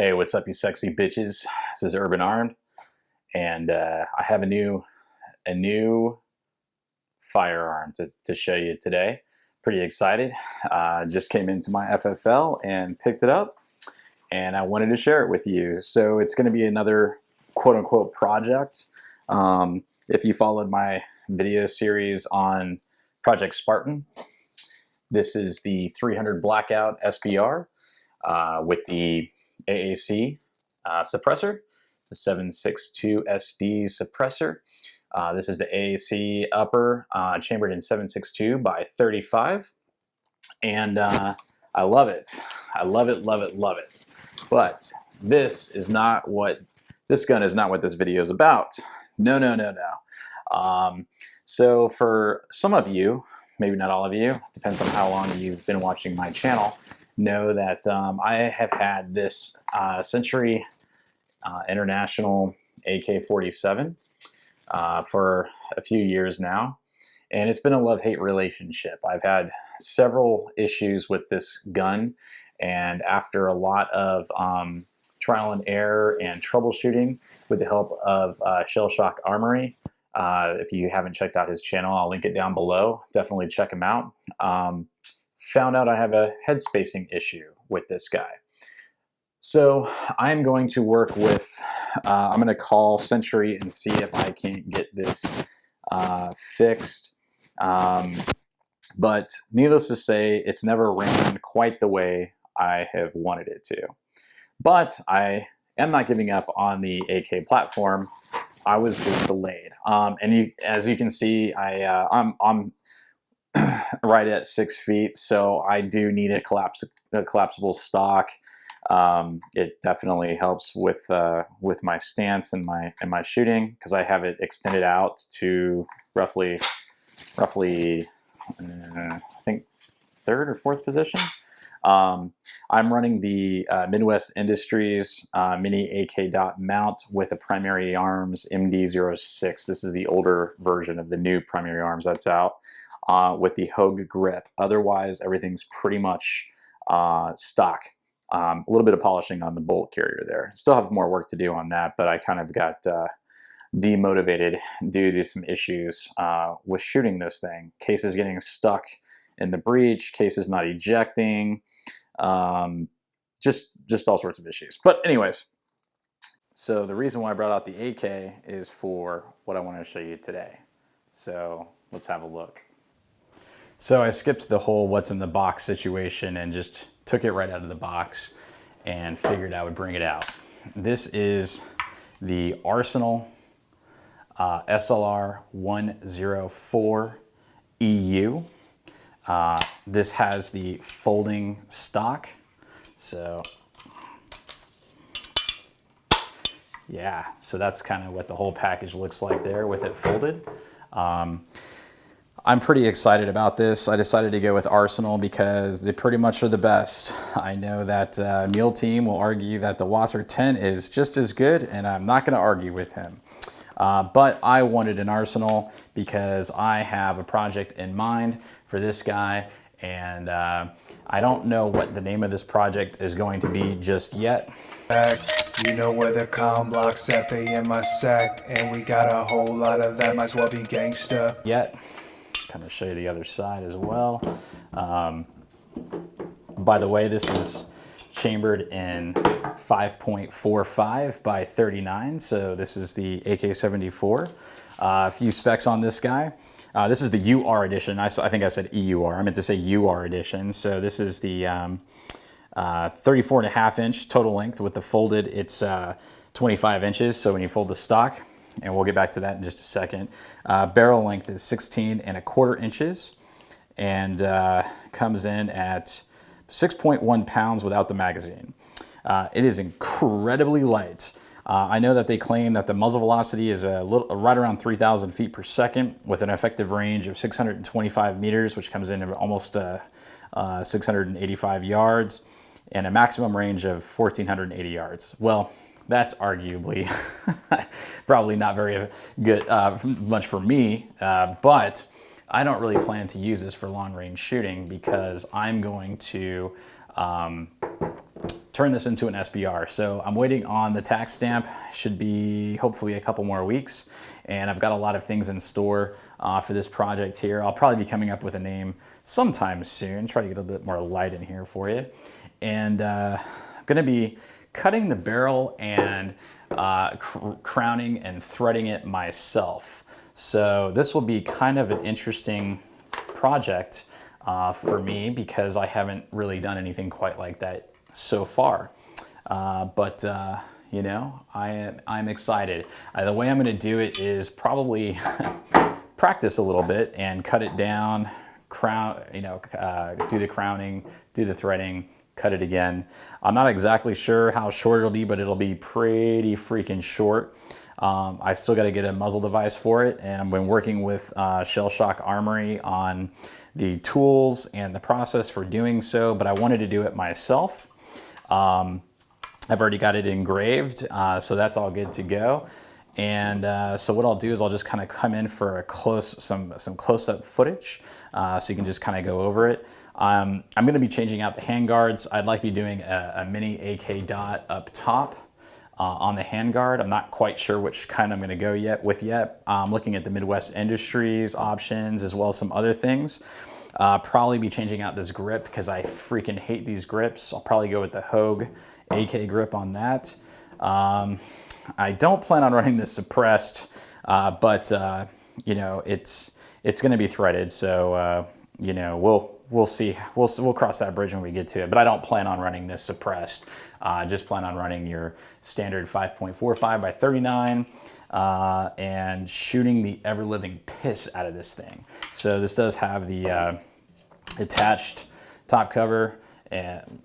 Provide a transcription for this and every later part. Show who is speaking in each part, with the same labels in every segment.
Speaker 1: Hey, what's up, you sexy bitches? This is Urban Armed, and I have a new firearm to show you today. Pretty excited. Just came into my FFL and picked it up, and I wanted to share it with you. So it's going to be another quote-unquote project. If you followed my video series on Project Spartan, this is the 300 Blackout SBR with the AAC suppressor, the 762 SD suppressor. This is the AAC upper, chambered in 762 by 35, and I love it. I love it, love it, love it. But this gun is not what this video is about. No, no, no, no. So for some of you, maybe not all of you, depends on how long you've been watching my channel, know that I have had this Century International AK-47 for a few years now, and it's been a love-hate relationship. I've had several issues with this gun, and after a lot of trial and error and troubleshooting with the help of Shell Shock Armory, if you haven't checked out his channel, I'll link it down below. Definitely check him out. Found out I have a head spacing issue with this guy. So I'm going to work with, I'm going to call Century and see if I can't get this fixed. But needless to say, it's never ran quite the way I have wanted it to. But I am not giving up on the AK platform. I was just delayed. As you can see, I'm right at 6 feet, so I do need a collapsible stock. It definitely helps with my stance and my shooting, because I have it extended out to roughly I think third or fourth position. I'm running the Midwest Industries mini AK dot mount with a Primary Arms MD-06. This is the older version of the new Primary Arms that's out, with the Hogue grip. Otherwise, everything's pretty much stock. A little bit of polishing on the bolt carrier there. Still have more work to do on that, but I kind of got demotivated due to some issues with shooting this thing. Cases getting stuck in the breech, cases not ejecting, just all sorts of issues. But anyways, so the reason why I brought out the AK is for what I want to show you today. So let's have a look. So I skipped the whole what's in the box situation and just took it right out of the box and figured I would bring it out. This is the Arsenal SLR-104UR. This has the folding stock. So yeah, so that's kind of what the whole package looks like there with it folded. I'm pretty excited about this. I decided to go with Arsenal because they pretty much are the best. I know that Meal Team will argue that the Wasser 10 is just as good, and I'm not going to argue with him. But I wanted an Arsenal because I have a project in mind for this guy, and I don't know what the name of this project is going to be just yet.
Speaker 2: You know where the comm blocks at, they in my sack, and we got a whole lot of that, might as well be gangsta.
Speaker 1: Yet. Kind of show you the other side as well. By the way, this is chambered in 5.45 by 39, so this is the AK-74. A few specs on this guy. This is the UR edition. I think I said EUR. I meant to say UR edition. So this is the 34.5 inch total length with the folded. It's 25 inches. So when you fold the stock, and we'll get back to that in just a second. Barrel length is 16.25 inches, and comes in at 6.1 pounds without the magazine. It is incredibly light. I know that they claim that the muzzle velocity is right around 3,000 feet per second with an effective range of 625 meters, which comes in at almost 685 yards, and a maximum range of 1,480 yards. Well, that's arguably probably not very good, much for me, but I don't really plan to use this for long range shooting because I'm going to turn this into an SBR. So I'm waiting on the tax stamp. Should be hopefully a couple more weeks. And I've got a lot of things in store for this project here. I'll probably be coming up with a name sometime soon. Try to get a bit more light in here for you. And I'm gonna be cutting the barrel and crowning and threading it myself. So this will be kind of an interesting project for me because I haven't really done anything quite like that so far. But you know, I'm excited. The way I'm gonna do it is probably practice a little bit and cut it down, crown, you know, do the crowning, do the threading, cut it again. I'm not exactly sure how short it'll be, but it'll be pretty freaking short. I've still got to get a muzzle device for it, and I've been working with Shell Shock Armory on the tools and the process for doing so, but I wanted to do it myself. I've already got it engraved, so that's all good to go. And so what I'll do is I'll just kind of come in for a some close-up footage, so you can just kind of go over it. I'm going to be changing out the handguards. I'd like to be doing a mini AK dot up top on the handguard. I'm not quite sure which kind I'm going to go yet. I'm looking at the Midwest Industries options as well as some other things. Probably be changing out this grip because I freaking hate these grips. I'll probably go with the Hogue AK grip on that. I don't plan on running this suppressed, but you know, it's going to be threaded, so you know, we'll see. We'll cross that bridge when we get to it. But I don't plan on running this suppressed. Just plan on running your standard 5.45 by 39 and shooting the ever-living piss out of this thing. So this does have the attached top cover, and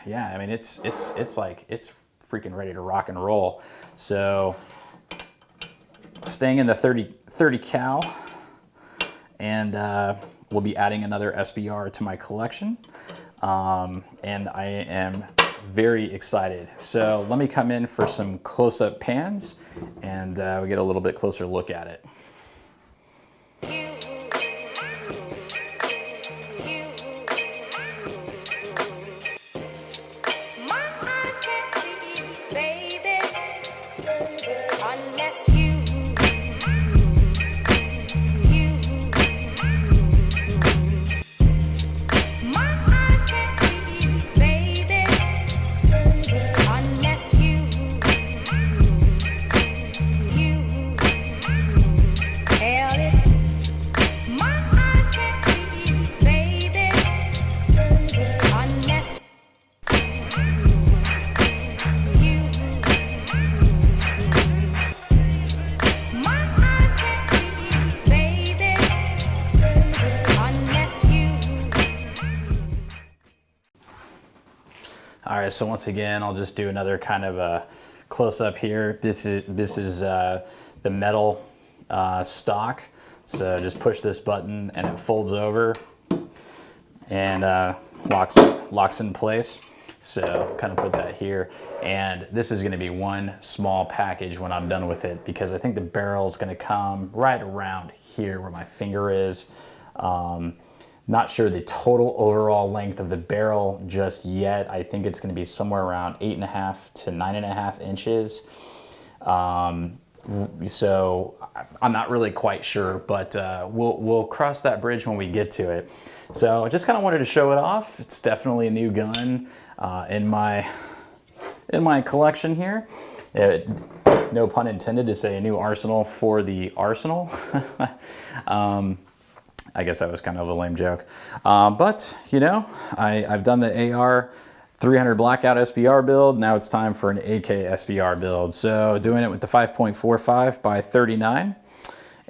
Speaker 1: yeah, I mean it's freaking ready to rock and roll. So staying in the 30 cal, and we'll be adding another SBR to my collection, and I am very excited. So let me come in for some close-up pans, and we get a little bit closer look at it. All right, so once again, I'll just do another kind of a close-up here. This is the metal stock. So just push this button and it folds over and locks in place. So kind of put that here. And this is gonna be one small package when I'm done with it, because I think the barrel is gonna come right around here where my finger is. Not sure the total overall length of the barrel just yet. I think it's going to be somewhere around 8.5 to 9.5 inches. So I'm not really quite sure, but we'll cross that bridge when we get to it. So I just kind of wanted to show it off. It's definitely a new gun in my collection here. No pun intended to say a new arsenal for the arsenal. I guess that was kind of a lame joke. But, you know, I've done the AR 300 Blackout SBR build. Now it's time for an AK SBR build. So doing it with the 5.45 by 39.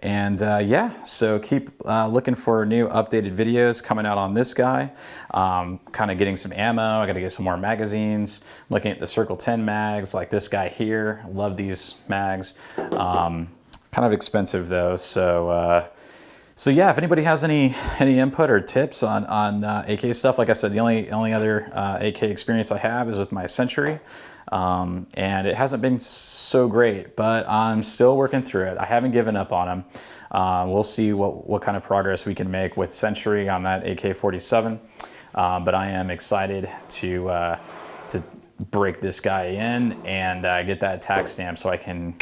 Speaker 1: And yeah, so keep looking for new updated videos coming out on this guy. Kind of getting some ammo. I got to get some more magazines. I'm looking at the Circle 10 mags like this guy here. Love these mags. Kind of expensive though. So yeah, if anybody has any input or tips on AK stuff, like I said, the only other AK experience I have is with my Century, and it hasn't been so great, but I'm still working through it. I haven't given up on them. We'll see what kind of progress we can make with Century on that AK-47. but I am excited to break this guy in and get that tax stamp so I can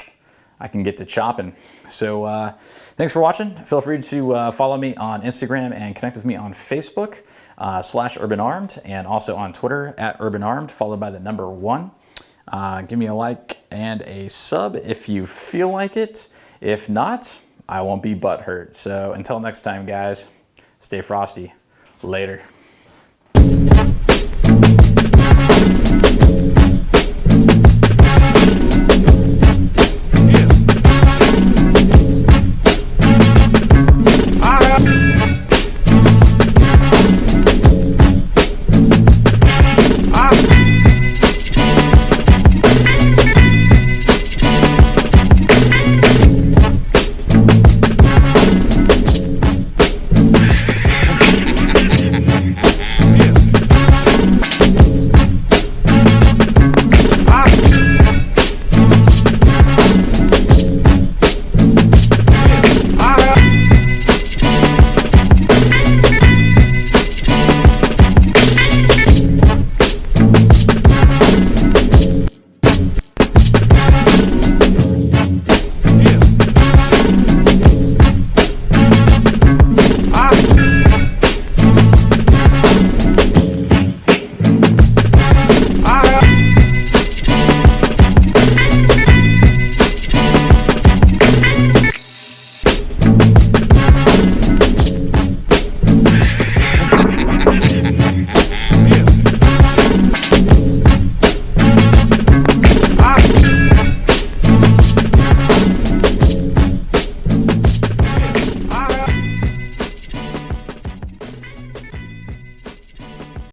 Speaker 1: get to chopping. So thanks for watching. Feel free to follow me on Instagram and connect with me on Facebook /UrbanArmed, and also on Twitter @UrbanArmed, followed by the number 1. Give me a like and a sub if you feel like it. If not, I won't be butthurt. So until next time, guys, stay frosty. Later.